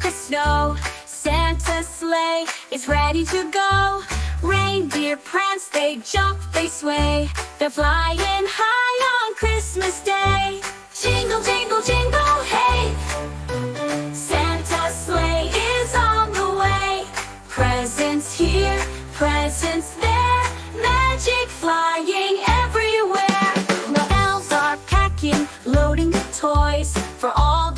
the snow. Santa's sleigh is ready to go. Reindeer prance, they jump, they sway. They're flying high on Christmas Day. Jingle, jingle, jingle, hey! Santa's sleigh is on the way. Presents here, presents there. Magic flying everywhere. The elves are packing, loading the toys for all